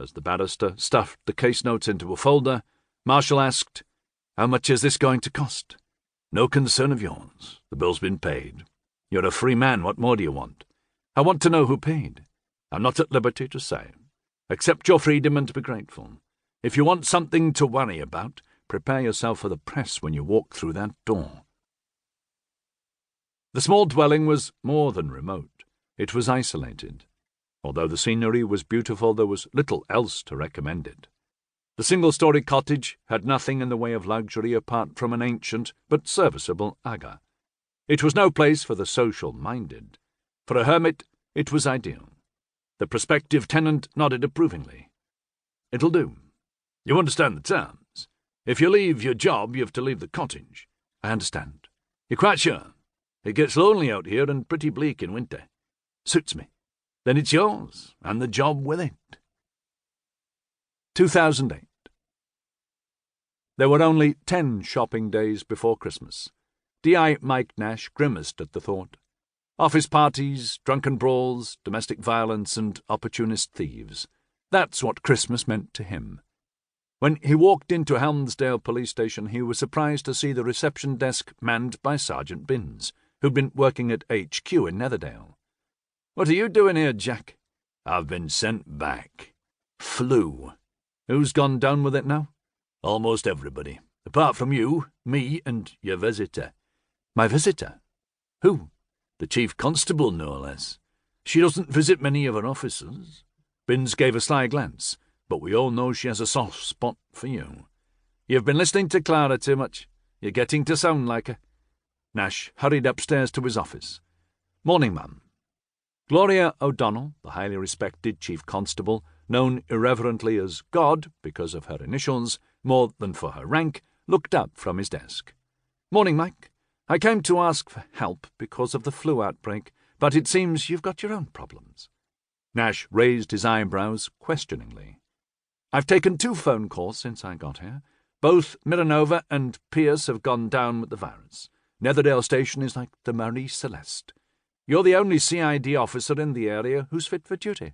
As the barrister stuffed the case notes into a folder, Marshall asked, "How much is this going to cost?" "No concern of yours. The bill's been paid. You're a free man. What more do you want?" "I want to know who paid." "I'm not at liberty to say. Accept your freedom and be grateful. If you want something to worry about, prepare yourself for the press when you walk through that door." The small dwelling was more than remote. It was isolated. Although the scenery was beautiful, there was little else to recommend it. The single-story cottage had nothing in the way of luxury apart from an ancient but serviceable aga. It was no place for the social-minded. For a hermit, it was ideal. The prospective tenant nodded approvingly. "It'll do. You understand the terms. If you leave your job, you have to leave the cottage." "I understand." "You're quite sure? It gets lonely out here and pretty bleak in winter." "Suits me." "Then it's yours, and the job with it." 2008. There were only 10 shopping days before Christmas. D.I. Mike Nash grimaced at the thought. Office parties, drunken brawls, domestic violence, and opportunist thieves. That's what Christmas meant to him. When he walked into Helmsdale police station, he was surprised to see the reception desk manned by Sergeant Binns, who'd been working at HQ in Netherdale. "What are you doing here, Jack?" "I've been sent back. Flu." "Who's gone down with it now?" "Almost everybody. Apart from you, me, and your visitor." "My visitor? Who?" "The chief constable, no less. She doesn't visit many of her officers." Binns gave a sly glance. "But we all know she has a soft spot for you." "You've been listening to Clara too much. You're getting to sound like her." Nash hurried upstairs to his office. "Morning, ma'am." Gloria O'Donnell, the highly respected chief constable, known irreverently as God because of her initials more than for her rank, looked up from his desk. "Morning, Mike. I came to ask for help because of the flu outbreak, but it seems you've got your own problems." Nash raised his eyebrows questioningly. "I've taken 2 phone calls since I got here. Both Milanova and Pierce have gone down with the virus. Netherdale Station is like the Marie Celeste. You're the only CID officer in the area who's fit for duty.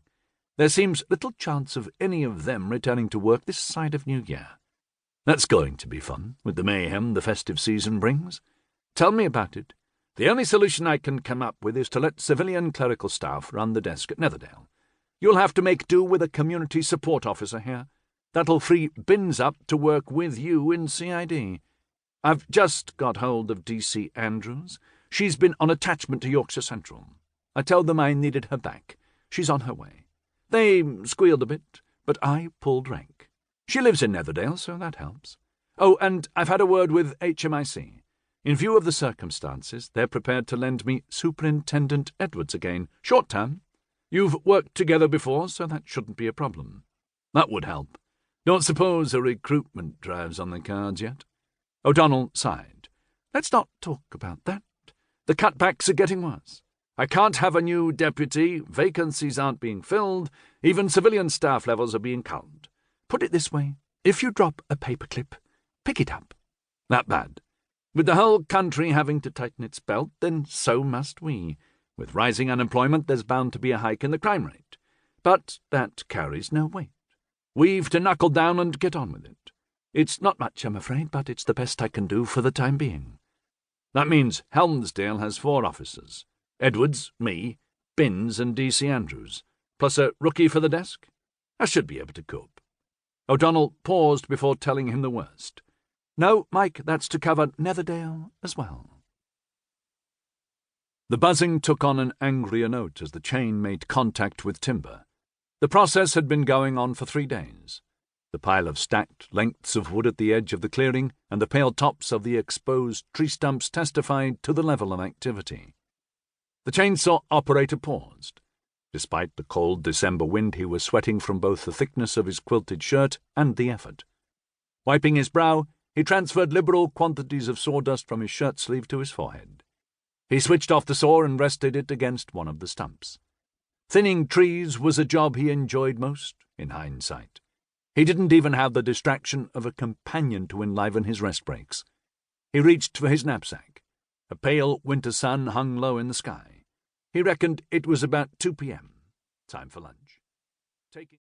There seems little chance of any of them returning to work this side of New Year." "That's going to be fun, with the mayhem the festive season brings." "Tell me about it. The only solution I can come up with is to let civilian clerical staff run the desk at Netherdale. You'll have to make do with a community support officer here. That'll free Binns up to work with you in CID. I've just got hold of DC Andrews. She's been on attachment to Yorkshire Central. I told them I needed her back. She's on her way. They squealed a bit, but I pulled rank. She lives in Netherdale, so that helps. Oh, and I've had a word with HMIC. In view of the circumstances, they're prepared to lend me Superintendent Edwards again, short term. You've worked together before, so that shouldn't be a problem." "That would help. Don't suppose a recruitment drive's on the cards yet?" O'Donnell sighed. "Let's not talk about that. The cutbacks are getting worse. I can't have a new deputy, vacancies aren't being filled, even civilian staff levels are being culled. Put it this way, if you drop a paperclip, pick it up. That bad? With the whole country having to tighten its belt, then so must we. With rising unemployment, there's bound to be a hike in the crime rate. But that carries no weight. We've to knuckle down and get on with it. It's not much, I'm afraid, but it's the best I can do for the time being." "That means Helmsdale has 4 officers. Edwards, me, Binns and DC Andrews, plus a rookie for the desk. I should be able to cope." O'Donnell paused before telling him the worst. "No, Mike, that's to cover Netherdale as well." The buzzing took on an angrier note as the chain made contact with timber. The process had been going on for 3 days. The pile of stacked lengths of wood at the edge of the clearing and the pale tops of the exposed tree stumps testified to the level of activity. The chainsaw operator paused. Despite the cold December wind, he was sweating from both the thickness of his quilted shirt and the effort. Wiping his brow, he transferred liberal quantities of sawdust from his shirt sleeve to his forehead. He switched off the saw and rested it against one of the stumps. Thinning trees was a job he enjoyed most, in hindsight. He didn't even have the distraction of a companion to enliven his rest breaks. He reached for his knapsack. A pale winter sun hung low in the sky. He reckoned it was about 2 p.m. Time for lunch.